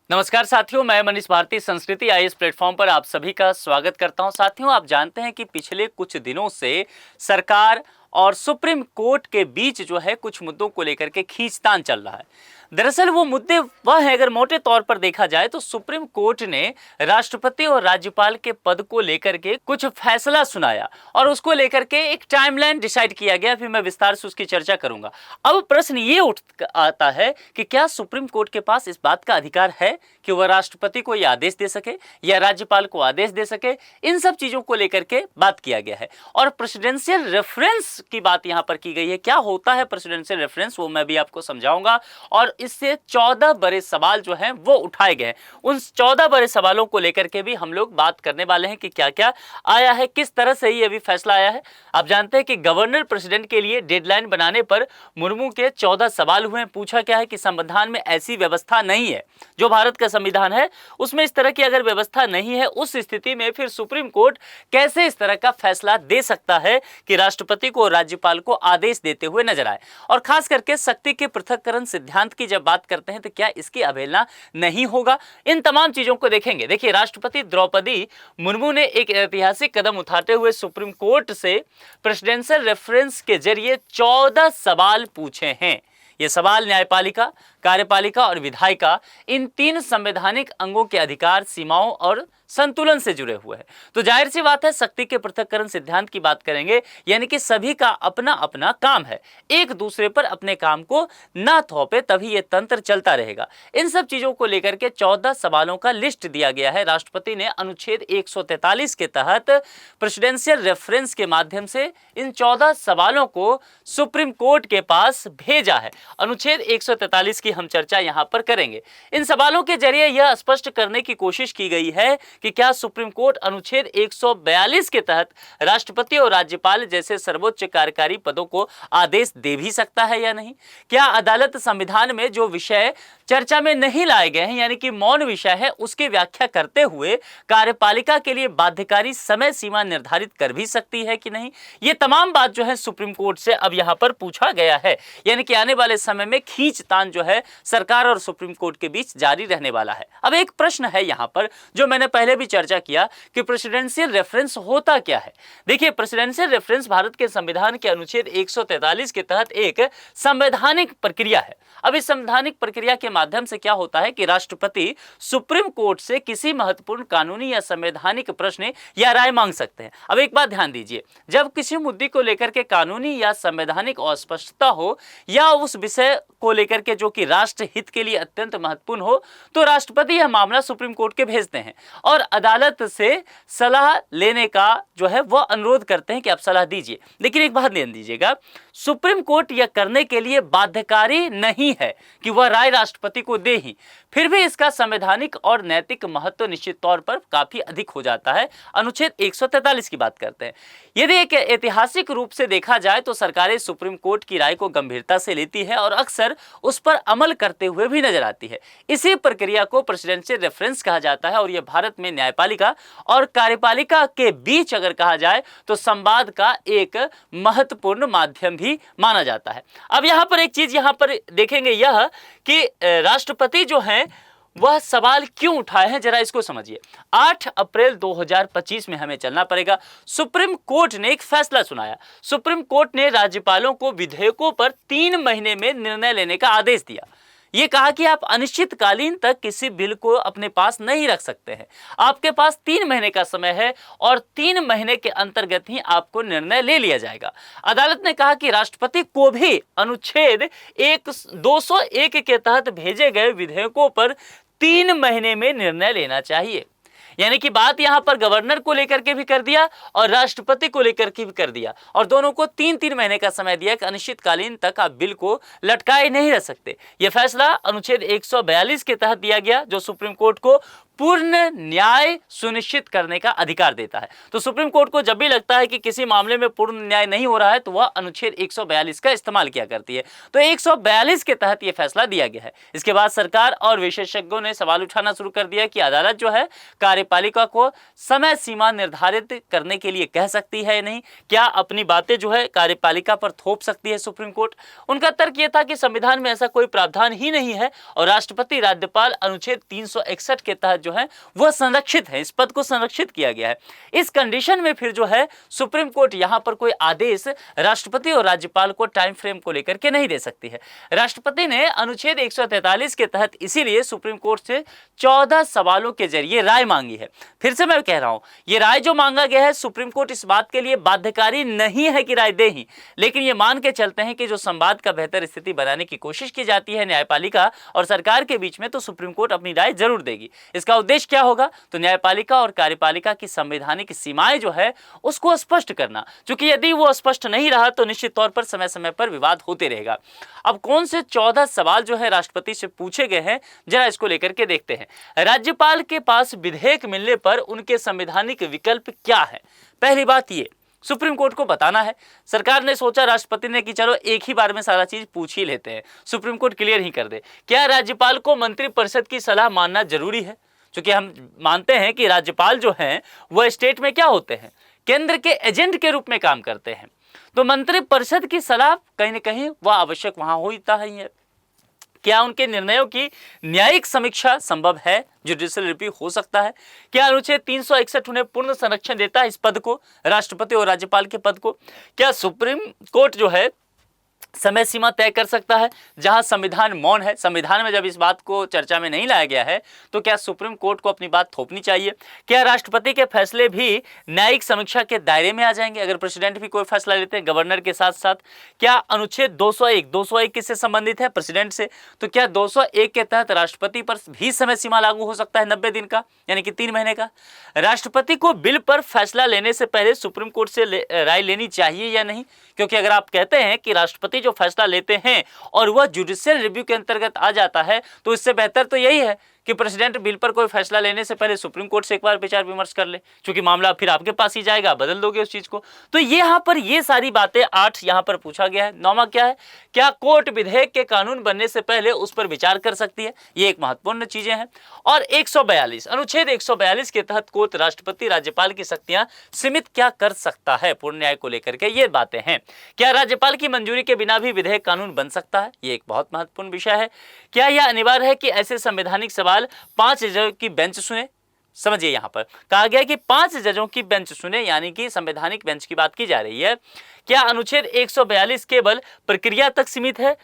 नमस्कार साथियों, मैं मनीष भारती संस्कृति आईएएस प्लेटफॉर्म पर आप सभी का स्वागत करता हूं। साथियों, आप जानते हैं कि पिछले कुछ दिनों से सरकार और सुप्रीम कोर्ट के बीच जो है कुछ मुद्दों को लेकर के खींचतान चल रहा है। दरअसल वो मुद्दे वह है, अगर मोटे तौर पर देखा जाए तो सुप्रीम कोर्ट ने राष्ट्रपति और राज्यपाल के पद को लेकर के कुछ फैसला सुनाया और उसको लेकर के एक टाइमलाइन डिसाइड किया गया। फिर मैं विस्तार से उसकी चर्चा करूंगा। अब प्रश्न ये उठ आता है कि क्या सुप्रीम कोर्ट के पास इस बात का अधिकार है कि वह राष्ट्रपति को यह आदेश दे सके या राज्यपाल को आदेश दे सके। इन सब चीजों को लेकर के बात किया गया है और प्रेसिडेंशियल रेफरेंस की बात यहां पर की गई है। क्या होता है प्रेसिडेंशियल रेफरेंस, वो मैं भी आपको समझाऊंगा और इससे 14 बड़े सवाल जो हैं वो उठाए गए हैं। उन 14 बड़े सवालों को लेकर के भी हम लोग बात करने वाले हैं कि क्या क्या आया है, किस तरह से ये अभी फैसला आया है। आप जानते हैं कि गवर्नर प्रेसिडेंट के लिए डेडलाइन बनाने पर मुर्मू के 14 सवाल हुए हैं। पूछा क्या है कि संविधान में ऐसी व्यवस्था नहीं है, जो भारत का संविधान है उसमें इस तरह की अगर व्यवस्था नहीं है, उस स्थिति में फिर सुप्रीम कोर्ट कैसे इस तरह का फैसला दे सकता है कि राष्ट्रपति को और राज्यपाल को आदेश देते हुए नजर आए। और खास करके शक्ति के पृथक्करण सिद्धांत की जब बात करते हैं तो क्या इसकी अवहेलना नहीं होगा। इन तमाम चीजों को देखेंगे। देखिए, राष्ट्रपति द्रौपदी मुर्मू ने एक ऐतिहासिक कदम उठाते हुए सुप्रीम कोर्ट से प्रेसिडेंशियल रेफरेंस के जरिए 14 सवाल पूछे हैं। ये सवाल न्यायपालिका, कार्यपालिका और विधायिका, इन तीन संवैधानिक अंगों के अधिकार, सीमाओं और संतुलन से जुड़े हुए हैं। तो जाहिर सी बात है, शक्ति के पृथक्करण सिद्धांत की बात करेंगे, यानी कि सभी का अपना अपना काम है, एक दूसरे पर अपने काम को ना थोपे, तभी यह तंत्र चलता रहेगा। इन सब चीजों को लेकर के 14 सवालों का लिस्ट दिया गया है। राष्ट्रपति ने अनुच्छेद 143 के तहत प्रेसिडेंशियल रेफरेंस के माध्यम से इन 14 सवालों को सुप्रीम कोर्ट के पास भेजा है। अनुच्छेद 143 की हम चर्चा यहां पर करेंगे। इन सवालों के जरिए यह स्पष्ट करने की कोशिश की गई है कि क्या सुप्रीम कोर्ट अनुच्छेद 142 के तहत राष्ट्रपति और राज्यपाल जैसे सर्वोच्च कार्यकारी पदों को आदेश दे भी सकता है या नहीं। क्या अदालत संविधान में जो विषय चर्चा में नहीं लाए गए हैं, यानी कि मौन विषय है, उसकी व्याख्या करते हुए कार्यपालिका के लिए बाध्यकारी समय सीमा निर्धारित कर भी सकती है कि नहीं। ये तमाम बात जो है सुप्रीम कोर्ट से अब यहां पर पूछा गया है, यानी कि आने वाले समय में खींचतान जो है सरकार और सुप्रीम कोर्ट के बीच जारी रहने वाला है। अब एक प्रश्न है यहां पर, जो मैंने पहले भी चर्चा किया कि प्रेसिडेंशियल रेफरेंस होता क्या है। देखिए, प्रेसिडेंशियल रेफरेंस भारत के संविधान के अनुच्छेद 143 के तहत एक संवैधानिक प्रक्रिया है। अब इस संवैधानिक प्रक्रिया के माध्यम से क्या होता है कि राष्ट्रपति सुप्रीम कोर्ट से किसी महत्वपूर्ण कानूनी या संवैधानिक प्रश्न या राय मांग सकते हैं। अब एक बात ध्यान दीजिए, जब किसी मुद्दे को लेकर के कानूनी या संवैधानिक अस्पष्टता हो या उस विषय को लेकर के जो कि राष्ट्र हित के लिए अत्यंत महत्वपूर्ण हो, तो राष्ट्रपति यह मामला सुप्रीम कोर्ट के भेजते हैं और अदालत से सलाह लेने का जो है वह अनुरोध करते हैं कि आप सलाह दीजिए। लेकिन एक बात ध्यान दीजिएगा, सुप्रीम कोर्ट यह करने के लिए बाध्यकारी नहीं है कि वह राय राष्ट्रपति को दे ही, फिर भी इसका संवैधानिक और नैतिक महत्व निश्चित तौर पर काफी अधिक हो जाता है। अनुच्छेद 143 की बात करते हैं। यदि एक ऐतिहासिक रूप से देखा जाए तो सरकारें सुप्रीम कोर्ट की राय को गंभीरता से लेती है और अक्सर उस पर अमल करते हुए भी नजर आती है। इसी प्रक्रिया को प्रेसिडेंशियल रेफरेंस कहा जाता है और यह भारत में न्यायपालिका और कार्यपालिका के बीच अगर कहा जाए तो संवाद का एक महत्वपूर्ण माध्यम भी माना जाता है। अब यहां पर एक चीज यहां पर देखेंगे, यह कि राष्ट्रपति जो हैं वह सवाल क्यों उठाए हैं, जरा इसको समझिए। 8 अप्रैल 2025 में हमें चलना पड़ेगा। सुप्रीम कोर्ट ने एक फैसला सुनाया। सुप्रीम कोर्ट ने राज्यपालों को विधेयकों पर 3 महीने में निर्णय लेने का आदेश दिया। ये कहा कि आप अनिश्चितकालीन तक किसी बिल को अपने पास नहीं रख सकते हैं। आपके पास 3 महीने का समय है और 3 महीने के अंतर्गत ही आपको निर्णय ले लिया जाएगा। अदालत ने कहा कि राष्ट्रपति को भी अनुच्छेद 201 के तहत भेजे गए विधेयकों पर 3 महीने में निर्णय लेना चाहिए। यानी कि बात यहां पर गवर्नर को लेकर के भी कर दिया और राष्ट्रपति को लेकर के भी कर दिया और दोनों को 3-3 महीने का समय दिया कि अनिश्चितकालीन तक आप बिल को लटकाए नहीं रह सकते। यह फैसला अनुच्छेद 142 के तहत दिया गया, जो सुप्रीम कोर्ट को पूर्ण न्याय सुनिश्चित करने का अधिकार देता है। तो सुप्रीम कोर्ट को जब भी लगता है कि किसी मामले में पूर्ण न्याय नहीं हो रहा है तो वह अनुच्छेद 142 का इस्तेमाल किया करती है। तो 142 के तहत यह फैसला दिया गया है। इसके बाद सरकार और विशेषज्ञों ने सवाल उठाना शुरू कर दिया कि अदालत जो है कार्यपालिका को समय सीमा निर्धारित करने के लिए कह सकती है या नहीं, क्या अपनी बातें जो है कार्यपालिका पर थोप सकती है सुप्रीम कोर्ट। उनका तर्क यह था कि संविधान में ऐसा कोई प्रावधान ही नहीं है और राष्ट्रपति राज्यपाल अनुच्छेद 361 के तहत जो है वह संरक्षित है, इस पद को संरक्षित किया गया है। इस कंडीशन में फिर जो है सुप्रीम कोर्ट यहां पर कोई आदेश राष्ट्रपति और राज्यपाल को टाइम फ्रेम को लेकर के नहीं दे सकती है। राष्ट्रपति ने अनुच्छेद 143 के तहत इसीलिए सुप्रीम कोर्ट से 14 सवालों के जरिए राय मांगी है। फिर से मैं कह रहा हूं, यह राय जो मांगा गया है सुप्रीम कोर्ट इस बात के लिए बाध्यकारी नहीं है कि राय दे ही, लेकिन यह मान के चलते हैं कि जो संवाद का बेहतर स्थिति बनाने की कोशिश की जाती है न्यायपालिका और सरकार के बीच में, तो सुप्रीम कोर्ट अपनी राय जरूर देगी। इसका उद्देश्य क्या होगा, तो न्यायपालिका और कार्यपालिका की संवैधानिक सीमाएं जो है उसको स्पष्ट करना, क्योंकि यदि वो स्पष्ट नहीं रहा तो निश्चित तौर पर समय समय पर विवाद होते रहेगा। अब कौन से 14 सवाल जो है राष्ट्रपति से पूछे गए हैं, जरा इसको लेकर के देखते हैं। राज्यपाल के पास विधेयक मिलने पर उनके संवैधानिक विकल्प क्या है। पहली बात ये सुप्रीम कोर्ट को बताना है। सरकार ने सोचा, राष्ट्रपति ने कि चलो एक ही बार में सारा चीज पूछ ही लेते हैं, सुप्रीम कोर्ट क्लियर ही कर दे। क्या राज्यपाल को मंत्रिपरिषद की सलाह मानना जरूरी है, क्योंकि हम मानते हैं कि राज्यपाल जो हैं वह स्टेट में क्या होते हैं, केंद्र के एजेंट के रूप में काम करते हैं। तो मंत्रिपरिषद की सलाह कहीं ना कहीं वह आवश्यक वहां होता ही है। क्या उनके निर्णयों की न्यायिक समीक्षा संभव है, जुडिशियल रिव्यू हो सकता है। क्या अनुच्छेद 361 उन्हें पूर्ण संरक्षण देता है इस पद को, राष्ट्रपति और राज्यपाल के पद को। क्या सुप्रीम कोर्ट जो है समय सीमा तय कर सकता है, जहां संविधान मौन है। संविधान में जब इस बात को चर्चा में नहीं लाया गया है तो क्या सुप्रीम कोर्ट को अपनी बात थोपनी चाहिए। क्या राष्ट्रपति के फैसले भी न्यायिक समीक्षा के दायरे में आ जाएंगे, अगर प्रेसिडेंट भी कोई फैसला लेते हैं गवर्नर के साथ साथ। क्या अनुच्छेद 201 किससे संबंधित है, प्रेसिडेंट से। तो क्या 201 के तहत राष्ट्रपति पर भी समय सीमा लागू हो सकता है 90 दिन का, यानी कि 3 महीने का। राष्ट्रपति को बिल पर फैसला लेने से पहले सुप्रीम कोर्ट से राय लेनी चाहिए या नहीं, क्योंकि अगर आप कहते हैं कि राष्ट्रपति जो फैसला लेते हैं और वह जुडिशियल रिव्यू के अंतर्गत आ जाता है, तो इससे बेहतर तो यही है कि प्रेसिडेंट बिल पर कोई फैसला लेने से पहले सुप्रीम कोर्ट से एक बार विचार विमर्श कर ले, क्योंकि मामला फिर आपके पास ही जाएगा, बदल दोगे उस चीज को। तो ये यहाँ पर ये सारी बातें 8 यहाँ पर पूछा गया है। 9वां क्या है, क्या कोर्ट विधेयक के कानून बनने से पहले उस पर विचार कर सकती है, ये एक महत्वपूर्ण चीजें हैं। और 142 अनुच्छेद 142 के तहत कोर्ट राष्ट्रपति राज्यपाल की शक्तियां सीमित क्या कर सकता है पूर्ण न्याय को लेकर के, ये बातें हैं। क्या राज्यपाल की मंजूरी के बिना भी विधेयक कानून बन सकता है, ये एक बहुत महत्वपूर्ण विषय है। क्या यह अनिवार्य है कि ऐसे संवैधानिक सवाल 5 जजों की बेंच सुने। समझिए, यहां पर कहा गया कि 5 जजों की बेंच सुने, यानी कि संवैधानिक बेंच की बात की जा रही है। क्या अनुच्छेद 142 केवल प्रक्रिया तक सीमित है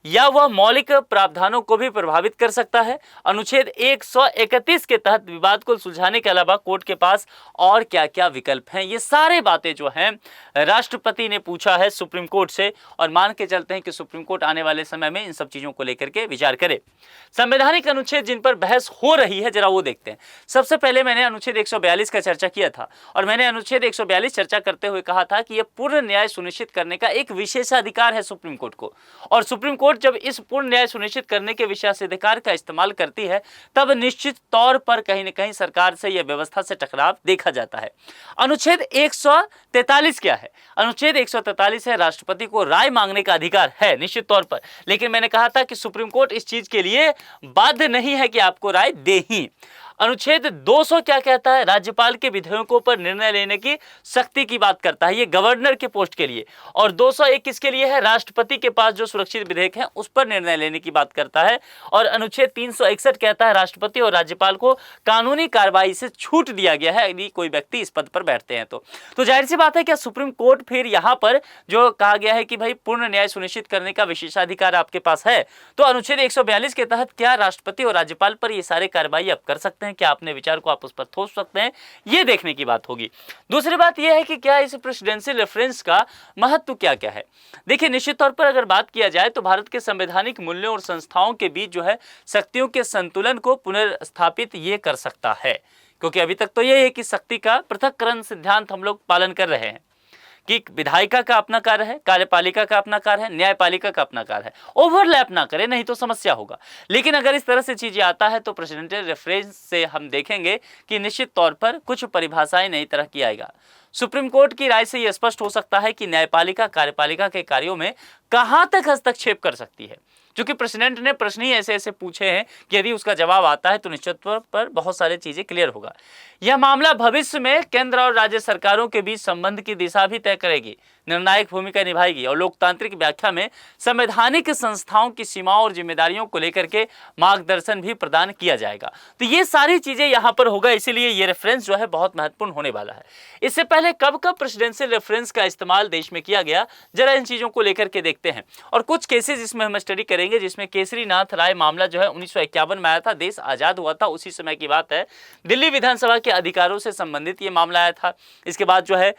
या वह मौलिक प्रावधानों को भी प्रभावित कर सकता है। अनुच्छेद 131 के तहत विवाद को सुलझाने के अलावा कोर्ट के पास और क्या क्या विकल्प हैं, ये सारे बातें जो हैं राष्ट्रपति ने पूछा है सुप्रीम कोर्ट से, और मान के चलते हैं कि सुप्रीम कोर्ट आने वाले समय में इन सब चीजों को लेकर के विचार करे। संवैधानिक अनुच्छेद जिन पर बहस हो रही है जरा वो देखते हैं। सबसे पहले मैंने अनुच्छेद 142 का चर्चा किया था और मैंने अनुच्छेद 142 चर्चा करते हुए कहा था कि यह पूर्ण न्याय सुनिश्चित करने का एक विशेषाधिकार है सुप्रीम कोर्ट को, और सुप्रीम कोर्ट जब इस पूर्ण न्याय सुनिश्चित करने के विशेषाधिकार का इस्तेमाल करती है तब निश्चित तौर पर कहीं न कहीं सरकार से यह व्यवस्था से टकराव देखा जाता है। अनुच्छेद 143 क्या है? अनुच्छेद 143 है राष्ट्रपति को राय मांगने का अधिकार है निश्चित तौर पर, लेकिन मैंने कहा था कि सुप्रीम कोर्ट इस चीज के लिए बाध्य नहीं है कि आपको राय दे ही। अनुच्छेद 200 क्या कहता है? राज्यपाल के विधेयकों पर निर्णय लेने की शक्ति की बात करता है, ये गवर्नर के पोस्ट के लिए। और 201 किसके लिए है? राष्ट्रपति के पास जो सुरक्षित विधेयक है उस पर निर्णय लेने की बात करता है। और अनुच्छेद 361 कहता है राष्ट्रपति और राज्यपाल को कानूनी कार्रवाई से छूट दिया गया है यदि कोई व्यक्ति इस पद पर बैठते हैं तो जाहिर सी बात है क्या सुप्रीम कोर्ट फिर यहाँ पर जो कहा गया है कि भाई पूर्ण न्याय सुनिश्चित करने का विशेषाधिकार आपके पास है, तो अनुच्छेद 142 के तहत क्या राष्ट्रपति और राज्यपाल पर ये सारे कार्रवाई आप कर सकते हैं? क्या अपने विचार को आप उस पर थोप सकते हैं? ये देखने की बात होगी। दूसरी बात यह है कि क्या इस प्रेसिडेंशियल रेफरेंस का महत्व क्या क्या है। देखिए, निश्चित तौर पर अगर बात किया जाए तो भारत के संवैधानिक मूल्यों और संस्थाओं के बीच जो है शक्तियों के संतुलन को पुनर्स्थापित ये कर सकता है, क्योंकि अभी तक तो ये है कि शक्ति का पृथक्करण सिद्धांत हम लोग पालन कर रहे हैं। कि विधायिका का अपना कार्य है, कार्यपालिका का अपना कार्य है, न्यायपालिका का अपना कार्य है, ओवरलैप ना करे, नहीं तो समस्या होगा। लेकिन अगर इस तरह से चीजें आता है तो प्रेसिडेंशियल रेफरेंस से हम देखेंगे कि निश्चित तौर पर कुछ परिभाषाएं नई तरह की आएगा। सुप्रीम कोर्ट की राय से यह स्पष्ट हो सकता है कि न्यायपालिका कार्यपालिका के कार्यों में कहां तक हस्तक्षेप कर सकती है, क्योंकि प्रेसिडेंट ने प्रश्न ही ऐसे ऐसे पूछे हैं कि यदि उसका जवाब आता है तो निश्चित तौर पर बहुत सारी चीजें क्लियर होगा। यह मामला भविष्य में केंद्र और राज्य सरकारों के बीच संबंध की दिशा भी तय करेगी, निर्णायक भूमिका निभाएगी और लोकतांत्रिक व्याख्या में संवैधानिक संस्थाओं की सीमाओं और जिम्मेदारियों को लेकर के मार्गदर्शन भी प्रदान किया जाएगा। तो ये सारी चीजें यहां पर होगा, इसीलिए ये रेफरेंस जो है बहुत महत्वपूर्ण होने वाला है। इससे पहले कब कब प्रेसिडेंशियल रेफरेंस का इस्तेमाल देश में किया गया, जरा इन चीजों को लेकर के देखते हैं और कुछ केसेस इसमें हम स्टडी करेंगे, जिसमें केसरीनाथ राय मामला जो है 1951 में आया था, देश आजाद हुआ था, उसी समय की बात है। दिल्ली विधानसभा के अधिकारों से संबंधित ये मामला आया था। इसके बाद जो है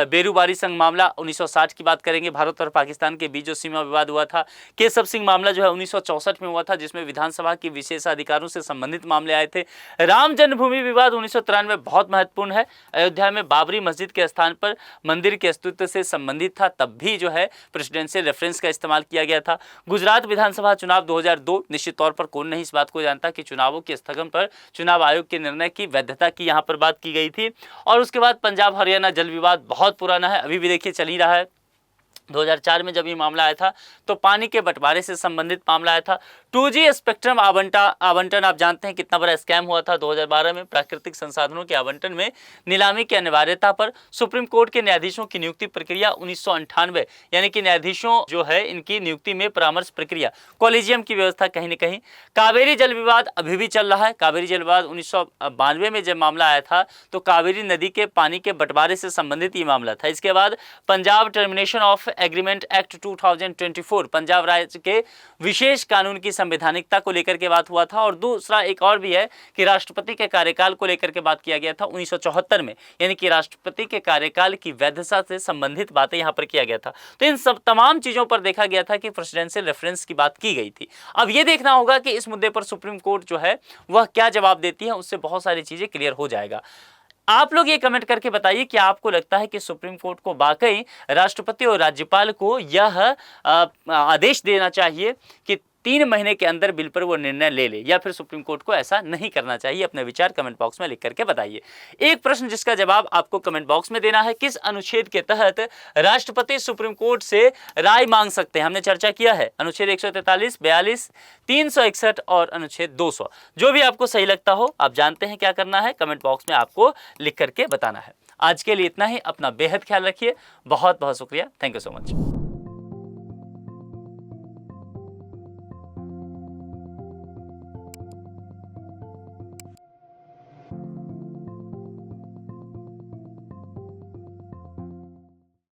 बेरूबारी संघ मामला 1960 की बात करेंगे, भारत और पाकिस्तान के बीच जो सीमा विवाद हुआ था। केशव सिंह मामला जो है 1964 में हुआ था, जिसमें विधानसभा की विशेष अधिकारों से संबंधित मामले आए थे। राम जन्मभूमि विवाद 1993 बहुत महत्वपूर्ण है, अयोध्या में बाबरी मस्जिद के स्थान पर मंदिर के अस्तित्व से संबंधित था, तब भी जो है प्रेसिडेंशियल रेफरेंस का इस्तेमाल किया गया था। गुजरात विधानसभा चुनाव 2002, निश्चित तौर पर कौन नहीं इस बात को जानता कि चुनावों के स्थगन पर चुनाव आयोग के निर्णय की वैधता की यहां पर बात की गई थी। और उसके बाद पंजाब हरियाणा जल विवाद बहुत पुराना है, अभी भी देखिए चल ही रहा है। 2004 में जब ये मामला आया था तो पानी के बंटवारे से संबंधित मामला आया था। 2G स्पेक्ट्रम आवंटन आप जानते हैं कितना बड़ा स्कैम हुआ था 2012 में। प्राकृतिक संसाधनों के आवंटन में नीलामी की अनिवार्यता पर सुप्रीम कोर्ट के न्यायाधीशों की नियुक्ति प्रक्रिया 1998, यानी कि न्यायाधीशों जो है इनकी नियुक्ति में परामर्श प्रक्रिया, कॉलेजियम की व्यवस्था कहीं न कहीं। कावेरी जल विवाद अभी भी चल रहा है। कावेरी जल विवाद 1992 में जब मामला आया था तो कावेरी नदी के पानी के बंटवारे से संबंधित ये मामला था। इसके बाद Punjab termination of agreement act 2024, Punjab राज्य के विशेष कानून की संवैधानिकता को लेकर के बात हुआ था। और दूसरा एक और भी है कि राष्ट्रपति के कार्यकाल को लेकर के बात किया गया था 1974 में, यानी कि राष्ट्रपति के कार्यकाल की वैधता से संबंधित बातें यहां पर किया गया था। तो इन सब तमाम चीजों पर देखा गया था कि प्रेसिडेंशियल रेफरेंस की बात की गई थी। अब यह देखना होगा कि इस मुद्दे पर सुप्रीम कोर्ट जो है वह क्या जवाब देती है, उससे बहुत सारी चीजें क्लियर हो जाएगा। आप लोग ये कमेंट करके बताइए कि आपको लगता है कि सुप्रीम कोर्ट को वाकई राष्ट्रपति और राज्यपाल को यह आदेश देना चाहिए कि 3 महीने के अंदर बिल पर वो निर्णय ले ले, या फिर सुप्रीम कोर्ट को ऐसा नहीं करना चाहिए। अपने विचार कमेंट बॉक्स में लिख करके बताइए। एक प्रश्न जिसका जवाब आपको कमेंट बॉक्स में देना है, किस अनुच्छेद के तहत राष्ट्रपति सुप्रीम कोर्ट से राय मांग सकते हैं? हमने चर्चा किया है अनुच्छेद 143, 42, 361 और अनुच्छेद 200। जो भी आपको सही लगता हो, आप जानते हैं क्या करना है, कमेंट बॉक्स में आपको लिख करके बताना है। आज के लिए इतना ही। अपना बेहद ख्याल रखिए। बहुत बहुत शुक्रिया। Thank you so much.